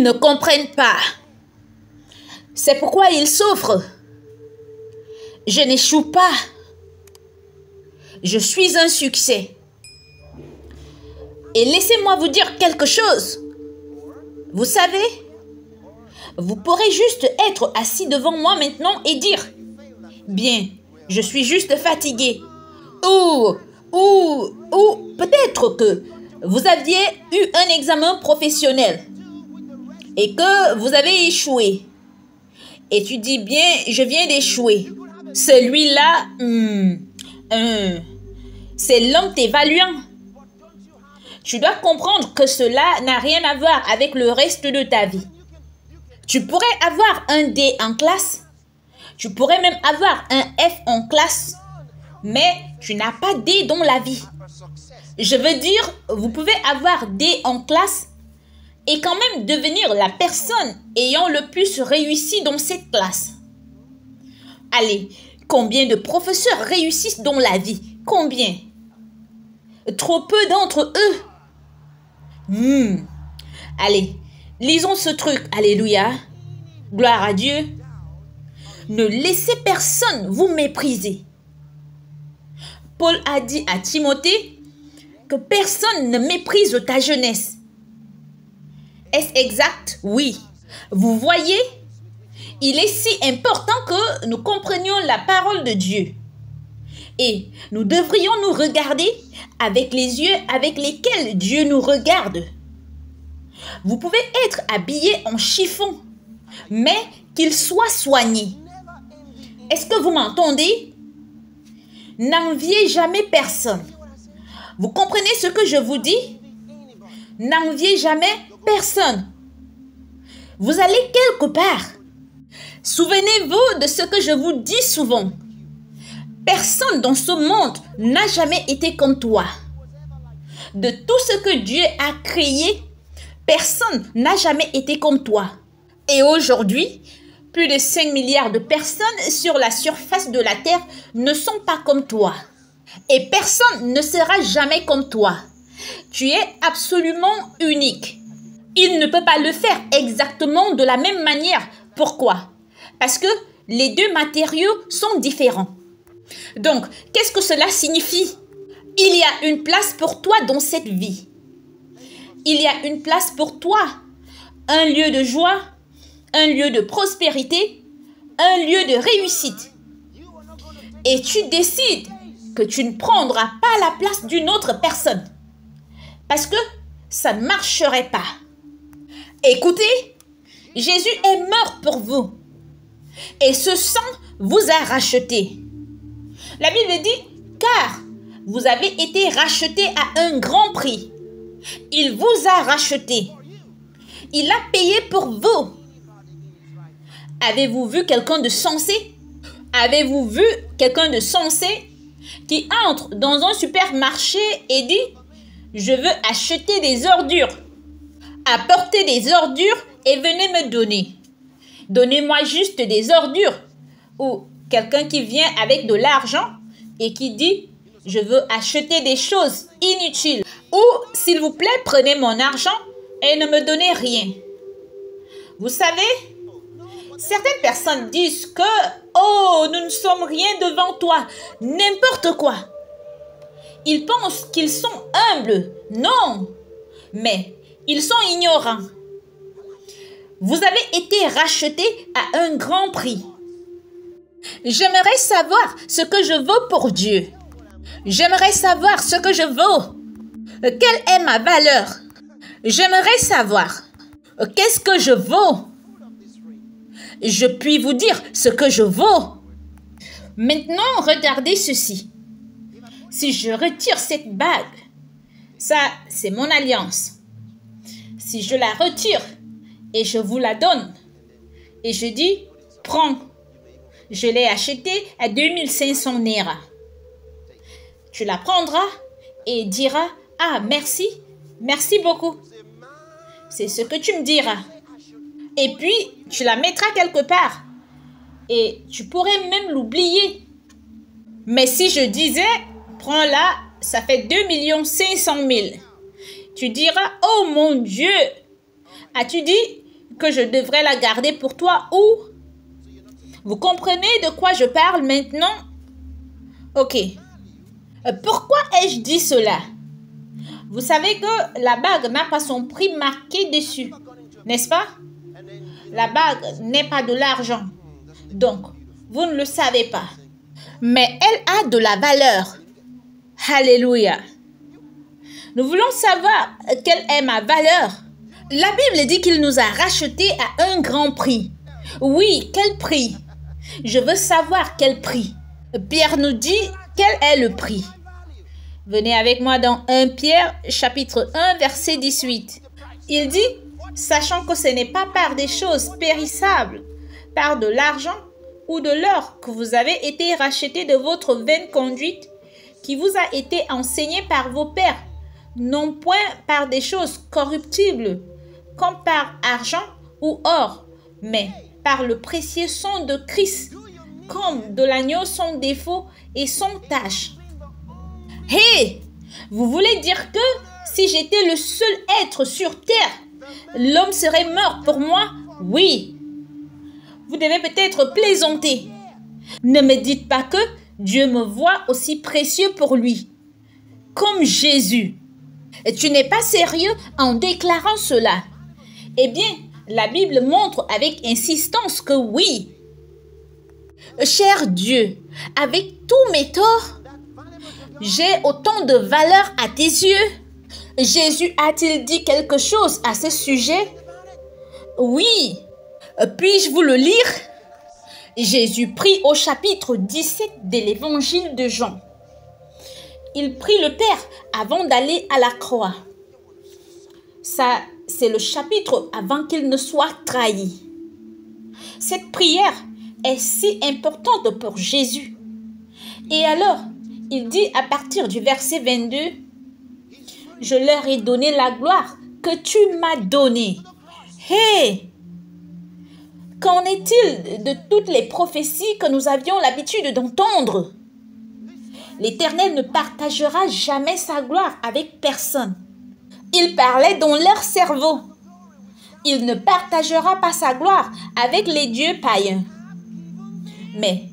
Ils ne comprennent pas. C'est pourquoi ils souffrent. Je n'échoue pas. Je suis un succès. Et laissez-moi vous dire quelque chose. Vous savez, vous pourrez juste être assis devant moi maintenant et dire, bien, je suis juste fatigué. Ou peut-être que vous aviez eu un examen professionnel et que vous avez échoué. Et tu dis bien, je viens d'échouer. Celui-là, c'est l'homme t'évaluant. Tu dois comprendre que cela n'a rien à voir avec le reste de ta vie. Tu pourrais avoir un D en classe. Tu pourrais même avoir un F en classe. Mais tu n'as pas D dans la vie. Je veux dire, vous pouvez avoir D en classe et quand même devenir la personne ayant le plus réussi dans cette classe. Allez, combien de professeurs réussissent dans la vie? Combien? Trop peu d'entre eux. Allez, lisons ce truc. Alléluia. Gloire à Dieu. Ne laissez personne vous mépriser. Paul a dit à Timothée que personne ne méprise ta jeunesse. Est-ce exact? Oui. Vous voyez, il est si important que nous comprenions la parole de Dieu. Et nous devrions nous regarder avec les yeux avec lesquels Dieu nous regarde. Vous pouvez être habillé en chiffon, mais qu'il soit soigné. Est-ce que vous m'entendez? N'enviez jamais personne. Vous comprenez ce que je vous dis? N'enviez jamais personne. Vous allez quelque part. Souvenez-vous de ce que je vous dis souvent. Personne dans ce monde n'a jamais été comme toi. De tout ce que Dieu a créé, personne n'a jamais été comme toi. Et aujourd'hui, plus de 5 milliards de personnes sur la surface de la terre ne sont pas comme toi. Et personne ne sera jamais comme toi. Tu es absolument unique. Il ne peut pas le faire exactement de la même manière. Pourquoi? Parce que les deux matériaux sont différents. Donc, qu'est-ce que cela signifie? Il y a une place pour toi dans cette vie. Il y a une place pour toi. Un lieu de joie, un lieu de prospérité, un lieu de réussite. Et tu décides que tu ne prendras pas la place d'une autre personne. Parce que ça ne marcherait pas. Écoutez, Jésus est mort pour vous. Et ce sang vous a racheté. La Bible dit, car vous avez été racheté à un grand prix. Il vous a racheté. Il a payé pour vous. Avez-vous vu quelqu'un de sensé? Avez-vous vu quelqu'un de sensé qui entre dans un supermarché et dit, je veux acheter des ordures. Apportez des ordures et venez me donner. Donnez-moi juste des ordures. Ou quelqu'un qui vient avec de l'argent et qui dit, je veux acheter des choses inutiles. Ou, s'il vous plaît, prenez mon argent et ne me donnez rien. Vous savez, certaines personnes disent que, oh, nous ne sommes rien devant toi. N'importe quoi. Ils pensent qu'ils sont humbles. Non, mais ils sont ignorants. Vous avez été rachetés à un grand prix. J'aimerais savoir ce que je vaux pour Dieu. J'aimerais savoir ce que je vaux. Quelle est ma valeur? J'aimerais savoir qu'est-ce que je vaux. Je puis vous dire ce que je vaux. Maintenant, regardez ceci. Si je retire cette bague, ça, c'est mon alliance. Si je la retire et je vous la donne, et je dis, prends, je l'ai achetée à 2500 Naira. Tu la prendras et diras, ah, merci, merci beaucoup. C'est ce que tu me diras. Et puis, tu la mettras quelque part. Et tu pourrais même l'oublier. Mais si je disais, prends-la, ça fait 2 500 000. Tu diras, oh mon Dieu, as-tu dit, que je devrais la garder pour toi ou... Vous comprenez de quoi je parle maintenant? Ok. Pourquoi ai-je dit cela? Vous savez que la bague n'a pas son prix marqué dessus, n'est-ce pas? La bague n'est pas de l'argent. Donc, vous ne le savez pas. Mais elle a de la valeur. Alléluia. Nous voulons savoir quelle est ma valeur. La Bible dit qu'il nous a rachetés à un grand prix. Oui, quel prix? Je veux savoir quel prix. Pierre nous dit quel est le prix. Venez avec moi dans 1 Pierre chapitre 1 verset 18. Il dit, sachant que ce n'est pas par des choses périssables, par de l'argent ou de l'or que vous avez été rachetés de votre vaine conduite qui vous a été enseignée par vos pères, non point par des choses corruptibles, comme par argent ou or, mais par le précieux sang de Christ, comme de l'agneau sans défaut et sans tache. Hé! Vous voulez dire que si j'étais le seul être sur terre, l'homme serait mort pour moi? Oui. Vous devez peut-être plaisanter. Ne me dites pas que Dieu me voit aussi précieux pour lui, comme Jésus. Et tu n'es pas sérieux en déclarant cela. Eh bien, la Bible montre avec insistance que oui. Cher Dieu, avec tous mes torts, j'ai autant de valeur à tes yeux. Jésus a-t-il dit quelque chose à ce sujet? Oui. Puis-je vous le lire? Jésus prie au chapitre 17 de l'évangile de Jean. Il prie le Père avant d'aller à la croix. Ça, c'est le chapitre avant qu'il ne soit trahi. Cette prière est si importante pour Jésus. Et alors, il dit à partir du verset 22, « Je leur ai donné la gloire que tu m'as donnée. » Hé! Qu'en est-il de toutes les prophéties que nous avions l'habitude d'entendre? L'Éternel ne partagera jamais sa gloire avec personne. Il parlait dans leur cerveau. Il ne partagera pas sa gloire avec les dieux païens. Mais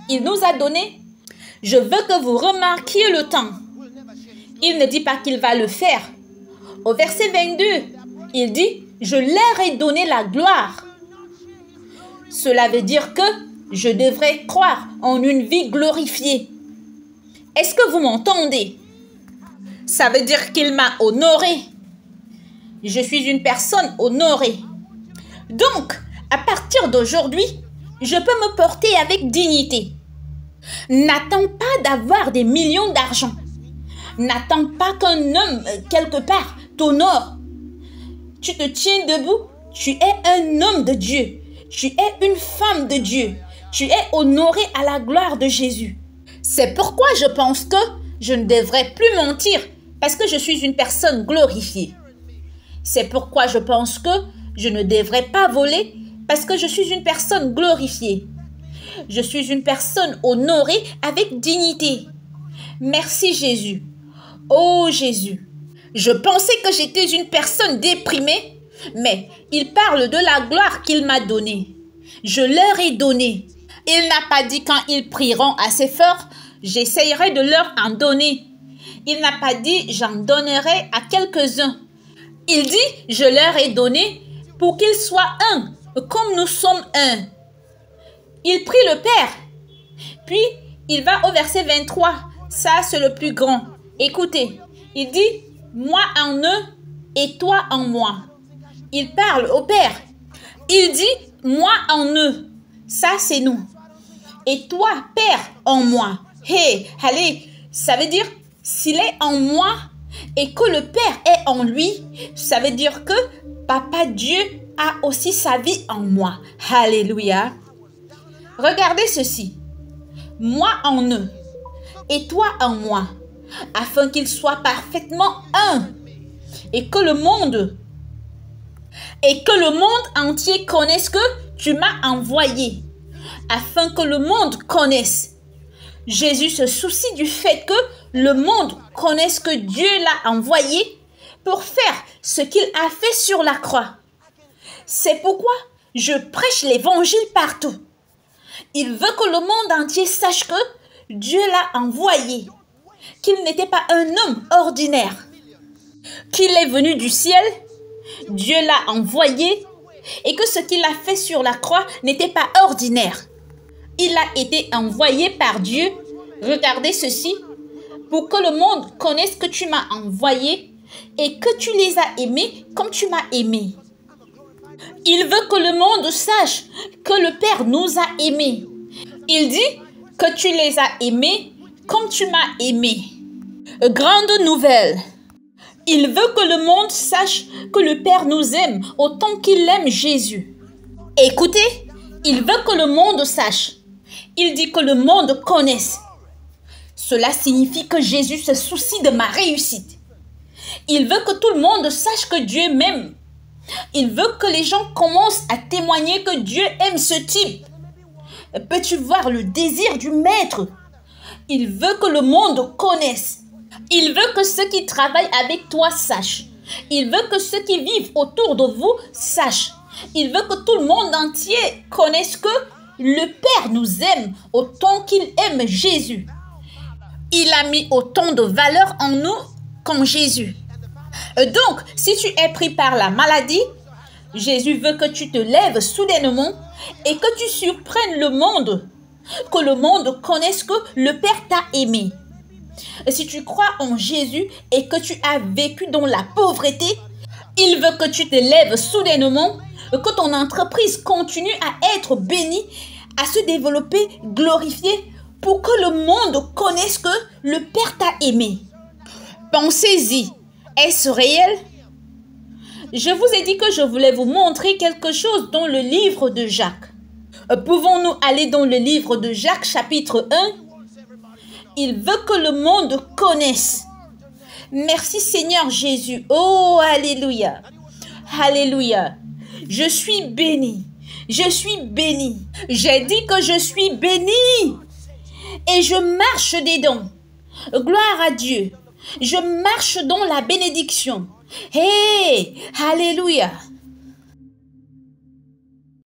il nous a donné, je veux que vous remarquiez le temps. Il ne dit pas qu'il va le faire. Au verset 22, il dit, je leur ai donné la gloire. Cela veut dire que je devrais croire en une vie glorifiée. Est-ce que vous m'entendez? Ça veut dire qu'il m'a honoré. Je suis une personne honorée. Donc, à partir d'aujourd'hui, je peux me porter avec dignité. N'attends pas d'avoir des millions d'argent. N'attends pas qu'un homme, quelque part, t'honore. Tu te tiens debout. Tu es un homme de Dieu. Tu es une femme de Dieu. Tu es honoré à la gloire de Jésus. C'est pourquoi je pense que je ne devrais plus mentir parce que je suis une personne glorifiée. C'est pourquoi je pense que je ne devrais pas voler parce que je suis une personne glorifiée. Je suis une personne honorée avec dignité. Merci Jésus. Oh Jésus, je pensais que j'étais une personne déprimée, mais il parle de la gloire qu'il m'a donnée. Je leur ai donné. Il n'a pas dit quand ils prieront assez fort, j'essayerai de leur en donner. Il n'a pas dit j'en donnerai à quelques-uns. Il dit je leur ai donné pour qu'ils soient un, comme nous sommes un. Il prie le Père. Puis il va au verset 23. Ça c'est le plus grand. Écoutez, il dit moi en eux et toi en moi. Il parle au Père. Il dit moi en eux. Ça c'est nous. Et toi, Père, en moi. Hey, allez, ça veut dire, s'il est en moi et que le Père est en lui, ça veut dire que Papa Dieu a aussi sa vie en moi. Alléluia. Regardez ceci. Moi en eux et toi en moi, afin qu'ils soient parfaitement un et que le monde entier connaisse que tu m'as envoyé. Afin que le monde connaisse. Jésus se soucie du fait que le monde connaisse que Dieu l'a envoyé pour faire ce qu'il a fait sur la croix. C'est pourquoi je prêche l'évangile partout. Il veut que le monde entier sache que Dieu l'a envoyé, qu'il n'était pas un homme ordinaire, qu'il est venu du ciel, Dieu l'a envoyé et que ce qu'il a fait sur la croix n'était pas ordinaire. Il a été envoyé par Dieu, regardez ceci, pour que le monde connaisse que tu m'as envoyé et que tu les as aimés comme tu m'as aimé. Il veut que le monde sache que le Père nous a aimés. Il dit que tu les as aimés comme tu m'as aimé. Grande nouvelle. Il veut que le monde sache que le Père nous aime autant qu'il aime Jésus. Écoutez, il veut que le monde sache. Il dit que le monde connaisse. Cela signifie que Jésus se soucie de ma réussite. Il veut que tout le monde sache que Dieu m'aime. Il veut que les gens commencent à témoigner que Dieu aime ce type. Peux-tu voir le désir du Maître? Il veut que le monde connaisse. Il veut que ceux qui travaillent avec toi sachent. Il veut que ceux qui vivent autour de vous sachent. Il veut que tout le monde entier connaisse que le Père nous aime autant qu'il aime Jésus. Il a mis autant de valeur en nous comme Jésus. Donc, si tu es pris par la maladie, Jésus veut que tu te lèves soudainement et que tu surprennes le monde. Que le monde connaisse que le Père t'a aimé. Et si tu crois en Jésus et que tu as vécu dans la pauvreté, il veut que tu te lèves soudainement, que ton entreprise continue à être bénie, à se développer, glorifiée, pour que le monde connaisse que le Père t'a aimé. Pensez-y, est-ce réel? Je vous ai dit que je voulais vous montrer quelque chose dans le livre de Jacques. Pouvons-nous aller dans le livre de Jacques chapitre 1? Il veut que le monde connaisse. Merci Seigneur Jésus. Oh, alléluia. Alléluia. Je suis béni. Je suis béni. J'ai dit que je suis béni. Et je marche dedans. Gloire à Dieu. Je marche dans la bénédiction. Hey, alléluia.